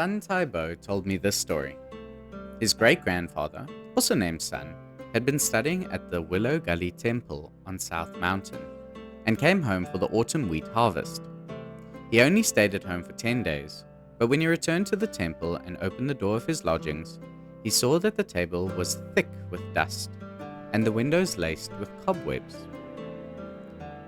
Sun Taibo told me this story. His great-grandfather, also named Sun, had been studying at the Willow Gully Temple on South Mountain and came home for the autumn wheat harvest. He only stayed at home for 10 days, but when he returned to the temple and opened the door of his lodgings, he saw that the table was thick with dust and the windows laced with cobwebs.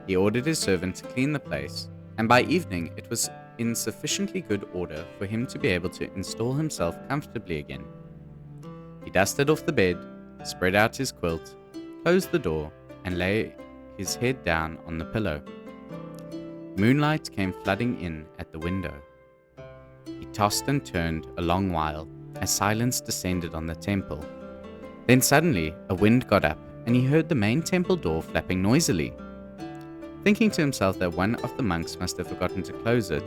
He ordered his servant to clean the place, and by evening it was in sufficiently good order for him to be able to install himself comfortably again. He dusted off the bed, spread out his quilt, closed the door, and lay his head down on the pillow. Moonlight came flooding in at the window. He tossed and turned a long while as silence descended on the temple. Then suddenly a wind got up and he heard the main temple door flapping noisily. Thinking to himself that one of the monks must have forgotten to close it,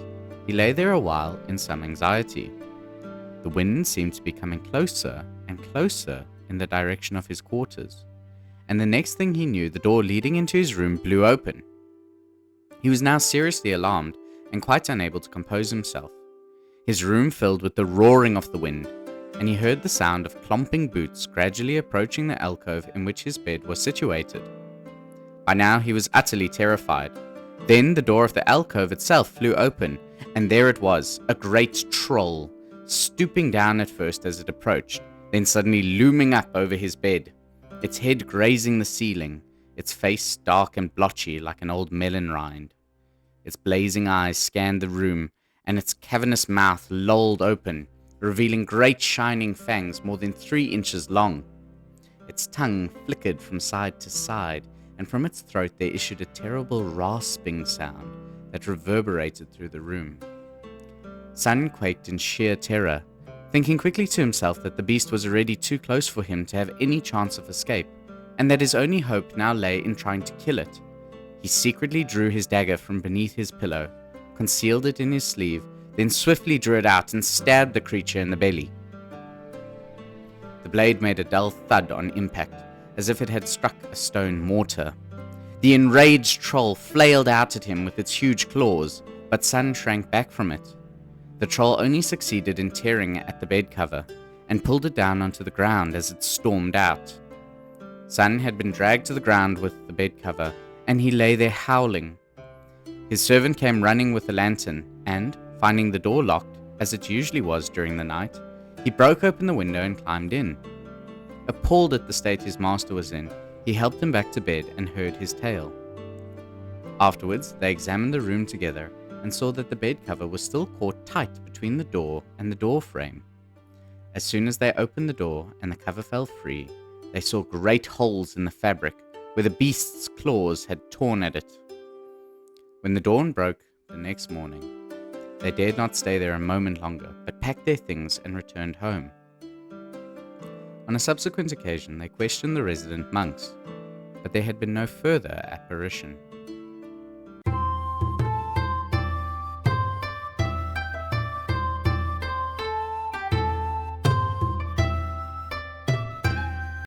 he lay there a while in some anxiety. The wind seemed to be coming closer and closer in the direction of his quarters, and the next thing he knew, the door leading into his room blew open. He was now seriously alarmed and quite unable to compose himself. His room filled with the roaring of the wind, and he heard the sound of clomping boots gradually approaching the alcove in which his bed was situated. By now he was utterly terrified. Then the door of the alcove itself flew open, and there it was, a great troll, stooping down at first as it approached, then suddenly looming up over his bed, its head grazing the ceiling, its face dark and blotchy like an old melon rind. Its blazing eyes scanned the room, and its cavernous mouth lolled open, revealing great shining fangs more than 3 inches long. Its tongue flickered from side to side, and from its throat there issued a terrible rasping sound that reverberated through the room. Sun quaked in sheer terror, thinking quickly to himself that the beast was already too close for him to have any chance of escape, and that his only hope now lay in trying to kill it. He secretly drew his dagger from beneath his pillow, concealed it in his sleeve, then swiftly drew it out and stabbed the creature in the belly. The blade made a dull thud on impact, as if it had struck a stone mortar. The enraged troll flailed out at him with its huge claws, but Sun shrank back from it. The troll only succeeded in tearing at the bed cover, and pulled it down onto the ground as it stormed out. Sun had been dragged to the ground with the bed cover, and he lay there howling. His servant came running with a lantern, and, finding the door locked, as it usually was during the night, he broke open the window and climbed in. Appalled at the state his master was in, he helped him back to bed and heard his tale. Afterwards, they examined the room together and saw that the bed cover was still caught tight between the door and the door frame. As soon as they opened the door and the cover fell free, they saw great holes in the fabric where the beast's claws had torn at it. When the dawn broke the next morning, they dared not stay there a moment longer, but packed their things and returned home. On a subsequent occasion, they questioned the resident monks, but there had been no further apparition.